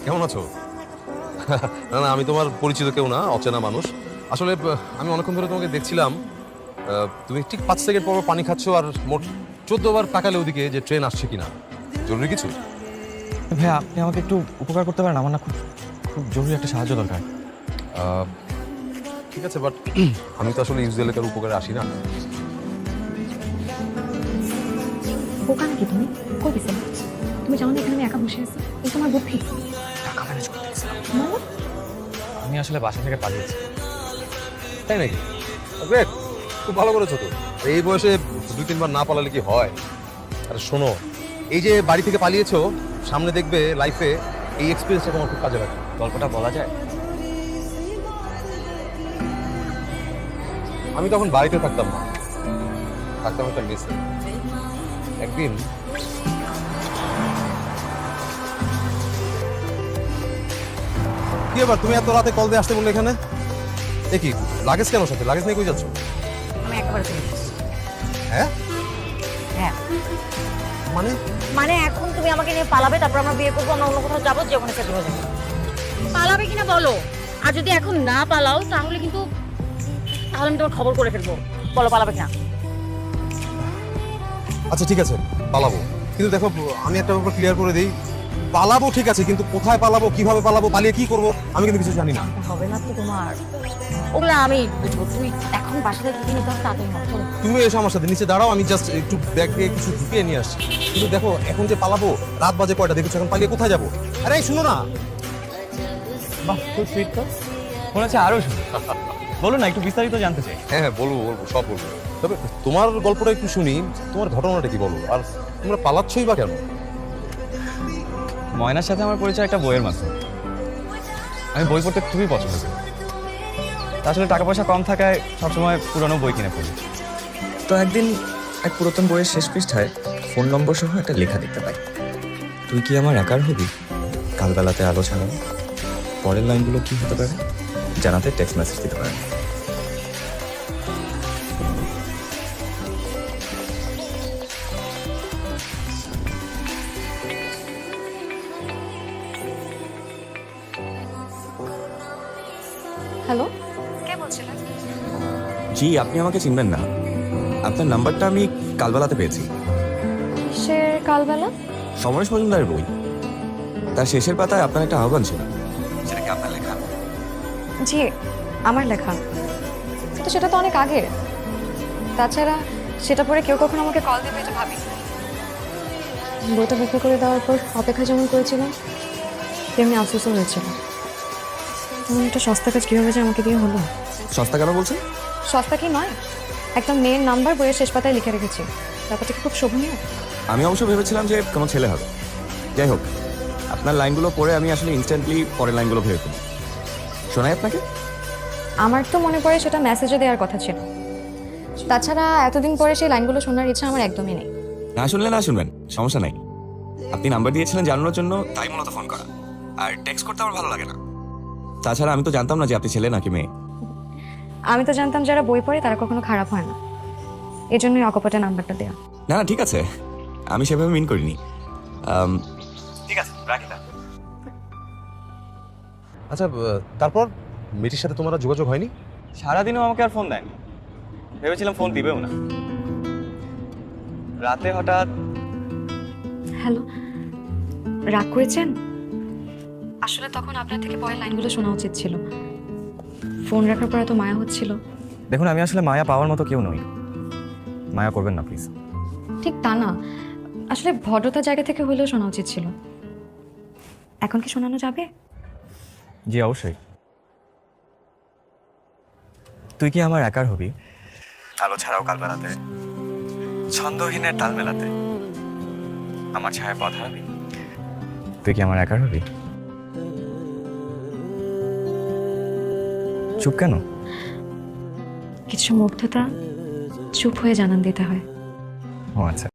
কেমন আছো? না না, আমি তোমার পরিচিত কেউ না, অচেনা মানুষ। আসলে আমি অনেকক্ষণ ধরে তোমাকে দেখছিলাম। তুমি ঠিক 5 সেকেন্ড পর পানি খাচ্ছ আর মোট 14 বার তাকালে ওদিকে যে ট্রেন আসছে কিনা। জরুরি কিছু? ভাইয়া আপনি আমাকে একটু উপকার করতে পারেন? আমার না খুব খুব জরুরি একটা সাহায্য দরকার। আহ, ঠিক আছে, বাট আমি তো আসলে ইউজুয়ালি কারো উপকারে আসি না। বোকা নাকি তুমি? কই গেছিলে? তুমি জানো না এখানে আমি একা বসে আছি? এই তোমার বুদ্ধি। টাকা ম্যানেজ করতে গেছিলাম। মানে আমি আসলে বাসা থেকে পালিয়েছি। তাই নাকি? গ্রেট, খুব ভালো করেছো তো। এই বয়সে 2-3 বার না পালালে কি হয়? আরে শোনো, এই যে বাড়ি থেকে পালিয়েছো, সামনে দেখবে লাইফে এই এক্সপিরিয়েন্সটা তোমার খুব কাজে লাগবে। গল্পটা বলা যায়? আমি তখন বাড়িতে থাকতাম না, থাকতাম একটা মেসে। একদিন কি ব্যাপার, তুমি এত রাতে কল দিয়ে আসতে বললে এখানে? এ কি লাগেজ কেন সাথে? লাগেজ নিয়ে কই যাচ্ছ? আমি একেবারে চলে এসেছি। হ্যাঁ হ্যাঁ, মানে মানে এখন তুমি আমাকে নিয়ে পালাবে, তারপর আমরা বিয়ে করবো, আমরা অন্য কোথাও যাবো, যে ওখানে সেটেল হয়ে যাবো। পালাবে কিনা বলো? আর যদি এখন না পালাও তাহলে কিন্তু আমি তোমার খবর করে ফেলবো। বলো পালাবে কিনা? আচ্ছা ঠিক আছে, পালাবো। কিন্তু দেখো, আমি একটা ব্যাপার ক্লিয়ার করে দিই, পালাবো ঠিক আছে, কিন্তু কোথায় পালাবো, কিভাবে পালাবো, পালিয়ে কি করবো, আমি কিন্তু কিছু জানি না। হবে না তো তোমার, ওগুলা আমি বুঝবো। তুই এখন বাসা থেকে কি নিতে হবে তাড়াতাড়ি নাও, চলো। তুমি এসো আমার সাথে, নিচে দাঁড়াও, আমি জাস্ট একটু ব্যাগ দিয়ে কিছু ঢুকিয়ে নিয়ে আসছি। কিন্তু দেখো, এখন যে পালাবো, রাত বাজে কয়টা দেখেছো, এখন পালিয়ে কোথায় যাবো? আরে এই শুনো না। বাহ, খুব সুইট তো। মনে হচ্ছে আরও শুনি। বলুন না, একটু বিস্তারিত জানতে চাই। হ্যাঁ হ্যাঁ, বলবো বলবো, সব বলবো। তবে তোমার গল্পটা একটু শুনি, তোমার ঘটনাটা কি বলো, আর তোমরা পালাচ্ছই বা কেন? ময়নার সাথে আমার পরিচয় একটা বইয়ের মাধ্যমে। আমি বই পড়তে খুবই পছন্দ করি। তা আসলে টাকা পয়সা কম থাকায় সবসময় পুরনো বই কিনে পড়ি। তো একদিন এক পুরাতন বইয়ের শেষ পৃষ্ঠায় ফোন নম্বর সহ একটা লেখা দেখতে পাই। তুই কি আমার একার হবি? কালবেলাতে আলো ছাড়াও। পরের লাইনগুলো কি হতে পারে জানাতে টেক্সট মেসেজ দিতে পারেন। হ্যালো, কে বলছিলেন? জি, আপনি আমাকে চিনবেন না। আপনার নাম্বারটা আমি কালবেলাতে পেয়েছি। কিসের কালবেলা? সমরেশ মজুমদারের বই, তার শেষের পাতায় আপনার একটা আহ্বান ছিল। সেটা কি আপনার লেখা? জি, আমার লেখা। কিন্তু সেটা তো অনেক আগে। তাছাড়া সেটা পরে কেউ কখনো আমাকে কল দেবে এটা ভাবি। বইটা বিক্রি করে দেওয়ার পর অপেক্ষা যেমন করেছিলাম, তেমনি আফসোসও হয়েছিল। তেমন একটা সস্তা কাজ কীভাবে যে আমাকে দিয়ে হলো। সস্তা কেন বলছেন? সস্তা কি নয়, একটা মেয়ের নাম্বার বইয়ের শেষ পাতায় লিখে রেখেছি। ব্যাপারটা কি খুব শোভনীয়? আমি অবশ্য ভেবেছিলাম যে কোনো ছেলে হবে। যাই হোক, আপনার লাইনগুলো পড়ে আমি আসলে ইনস্ট্যান্টলি পরের লাইনগুলো ভেবে ফেলি। শোনাই আপনাকে? আমার তো মনে পড়ে সেটা মেসেজে দেওয়ার কথা ছিল। তাছাড়া এতদিন পরে সেই লাইনগুলো শোনার ইচ্ছা আমার একদমই নেই। না শুনলে না শুনবেন, সমস্যা নাই। আপনি নাম্বার দিয়েছিলেন জানানোর জন্য, তাই মূলত ফোন করা। আর টেক্সট করতে আমার ভালো লাগে না। তাছাড়া আমি তো জানতাম না যে আপনি ছেলে নাকি মেয়ে। আমি তো জানতাম যারা বই পড়ে তারা কখনো খারাপ হয় না, এজন্যই অকপটে নাম্বারটা দেওয়া। না না, ঠিক আছে, আমি সেভাবে মিন করিনি। ঠিক আছে, রাখি না। আচ্ছা, তারপর মেয়েটির সাথে তোমার আর যোগাযোগ হয়নি? সারাদিনও আমাকে আর ফোন দেয়নি। ভেবেছিলাম ফোন দিবেও না। রাতে হঠাৎ হ্যালো, রাগ করেছেন? আসলে তখন আপনার থেকে পরের লাইনগুলো শোনা উচিত ছিল। ফোন রাখার পর এত মায়া হচ্ছিল। দেখুন, আমি আসলে মায়া পাওয়ার মতো কেউ নই। মায়া করবেন না প্লিজ। ঠিক তা না, আসলে ভদ্রতার জায়গা থেকে হলেও শোনা উচিত ছিল। এখন কি শোনানো যাবে? জি অবশ্যই। তুই কি আমার একার হবি? আলো ছাড়াও কালবেলাতে, ছন্দহীনের তাল মেলাতে, আমার ছায়া পথ হারাবি। তুই কি আমার একার হবি? চুপ কেন? কিছু মুগ্ধতা চুপ হয়ে জানান দিতে হয়। ও আচ্ছা।